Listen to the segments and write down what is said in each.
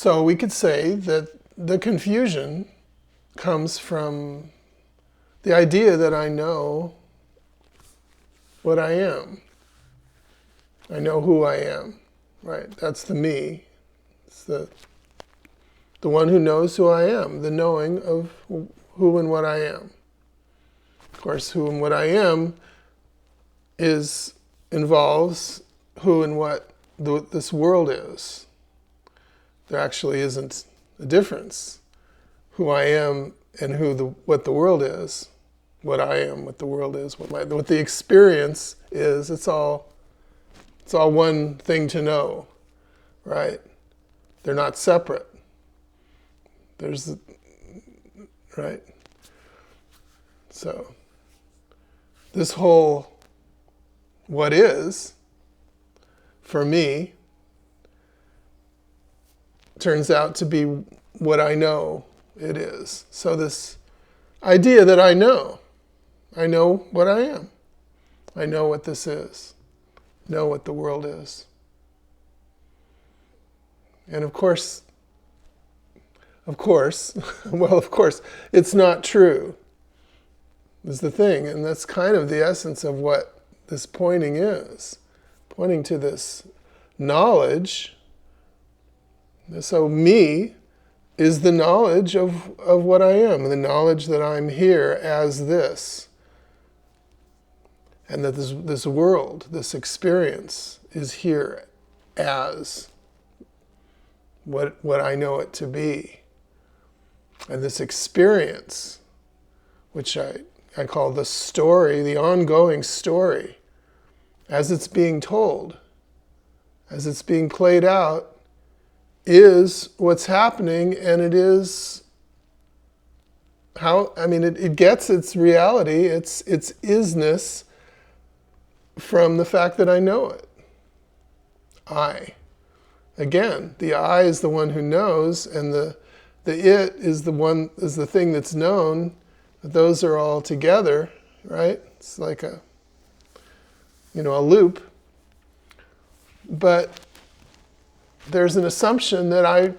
So we could say that the confusion comes from the idea that I know what I am. I know who I am, right? That's the me. It's the one who knows who I am, the knowing of who and what I am. Of course, who and what I am involves who and what this world is. There actually isn't a difference. Who I am and what the world is. What I am, what the world is, what the experience is. It's all one thing to know, right? They're not separate. Right? So, this whole what is, for me, turns out to be what I know it is. So this idea that I know what I am. I know what this is. Know what the world is. And of course, it's not true, is the thing. And that's kind of the essence of what this pointing is. Pointing to this knowledge. So me is the knowledge of what I am, the knowledge that I'm here as this. And that this world, this experience is here as what I know it to be. And this experience, which I call the story, the ongoing story, as it's being told, as it's being played out, is what's happening, and it is it gets its reality, its isness from the fact that I know it. Again, the I is the one who knows, and the it is the thing that's known. Those are all together, right? It's like a loop. But there's an assumption that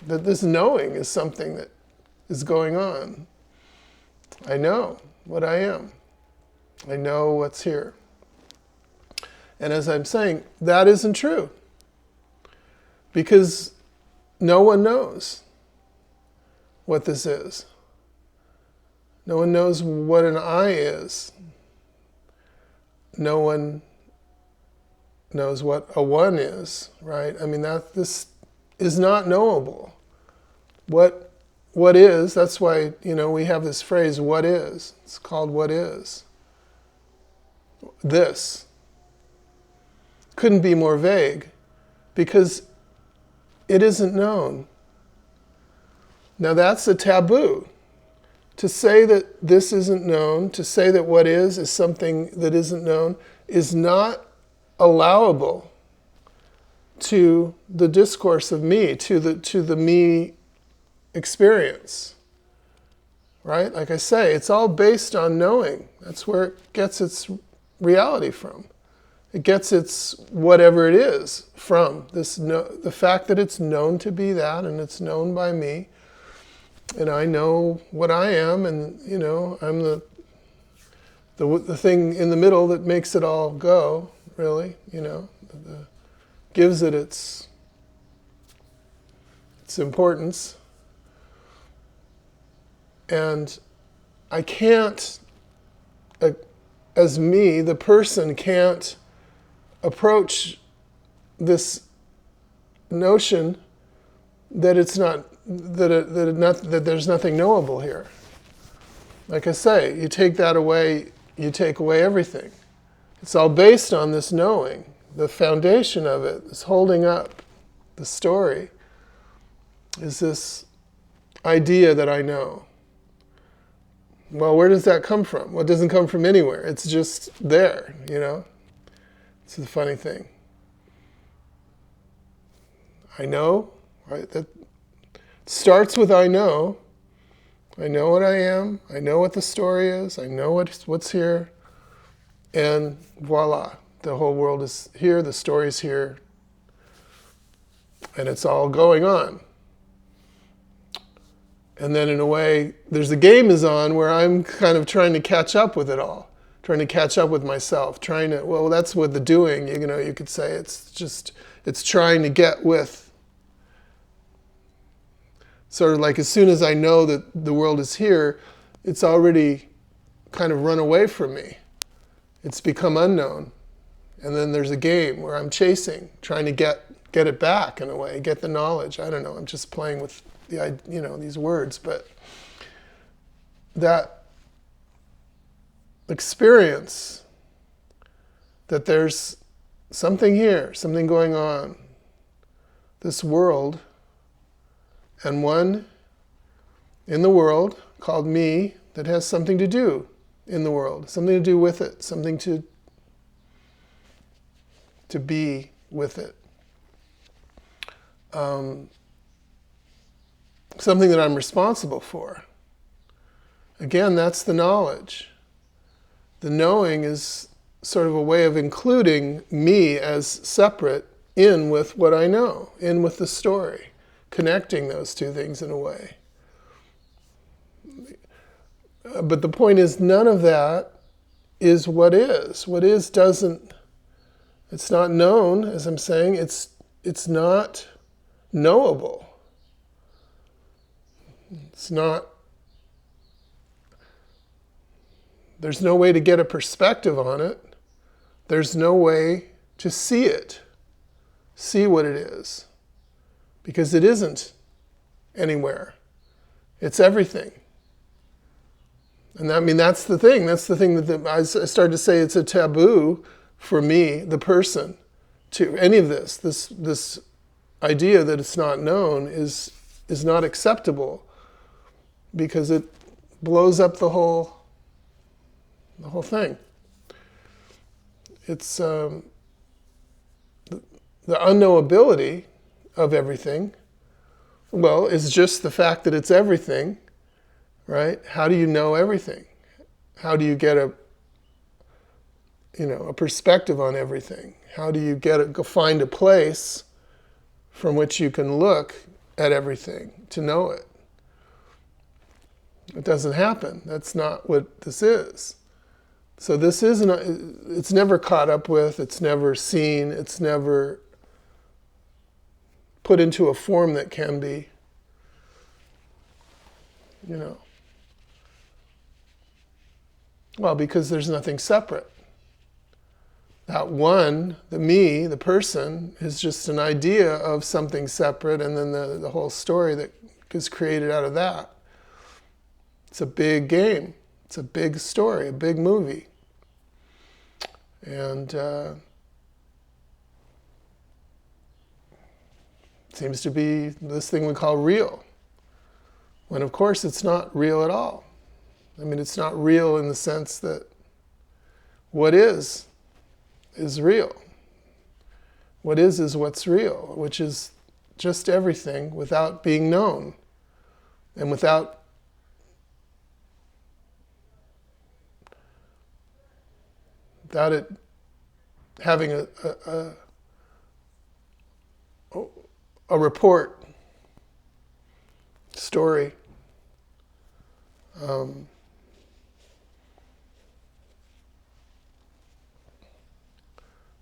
this knowing is something that is going on. I know what I am. I know what's here. And as I'm saying, that isn't true. Because no one knows what this is. No one knows what an I is. No one knows what a one is, right? This is not knowable. What is, that's why, we have this phrase, what is. It's called what is. This couldn't be more vague because it isn't known. Now that's a taboo. To say that this isn't known, to say that what is something that isn't known, is not allowable to the discourse of me, to the me experience. Right? Like I say, it's all based on knowing. That's where it gets its reality from. It gets its whatever it is from the fact that it's known to be that, and it's known by me, and I know what I am, and I'm the thing in the middle that makes it all go. Really, gives it its importance, and I can't, as me, the person can't approach this notion that it's not that there's nothing knowable here. Like I say, you take that away, you take away everything. It's all based on this knowing. The foundation of it, this holding up the story, is this idea that I know. Well, where does that come from? Well, it doesn't come from anywhere. It's just there, It's the funny thing. I know, right? That starts with I know. I know what I am. I know what the story is. I know what's here. And voila, the whole world is here. The story's here. And it's all going on. And then in a way, there's a game is on where I'm kind of trying to catch up with it all, trying to catch up with myself, well, that's what the doing, you could say it's trying to get with. Sort of like as soon as I know that the world is here, it's already kind of run away from me. It's become unknown. And then there's a game where I'm chasing, trying to get it back in a way, get the knowledge. I don't know, I'm just playing with these words, but that experience that there's something here, something going on, this world, and one in the world called me that has something to do in the world, something to do with it, something to be with it. Something that I'm responsible for. Again, that's the knowledge. The knowing is sort of a way of including me as separate in with what I know, in with the story, connecting those two things in a way. But the point is, none of that is what is. What is doesn't, it's not known, as I'm saying, it's not knowable. It's not, there's no way to get a perspective on it. There's no way to see it, see what it is, because it isn't anywhere. It's everything. And that's the thing. That's the thing that I started to say it's a taboo for me, the person, to any of this idea that it's not known is not acceptable, because it blows up the whole thing. It's the unknowability of everything, well, is just the fact that it's everything, right? How do you know everything? How do you get a perspective on everything? How do you go find a place from which you can look at everything to know it? It doesn't happen. That's not what this is. So this isn't, it's never caught up with, it's never seen, it's never put into a form that can be, well, because there's nothing separate. That one, the me, the person, is just an idea of something separate, and then the whole story that is created out of that. It's a big game. It's a big story, a big movie. And it seems to be this thing we call real, when of course it's not real at all. I mean, it's not real in the sense that what is real. What is what's real, which is just everything without being known and without it having a report, story,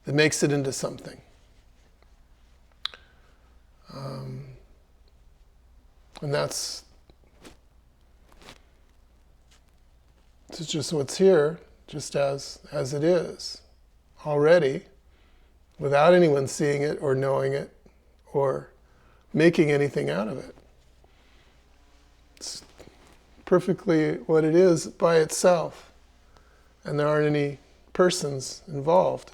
that makes it into something. And it's just what's here, just as it is, already, without anyone seeing it or knowing it or making anything out of it. It's perfectly what it is by itself, and there aren't any persons involved.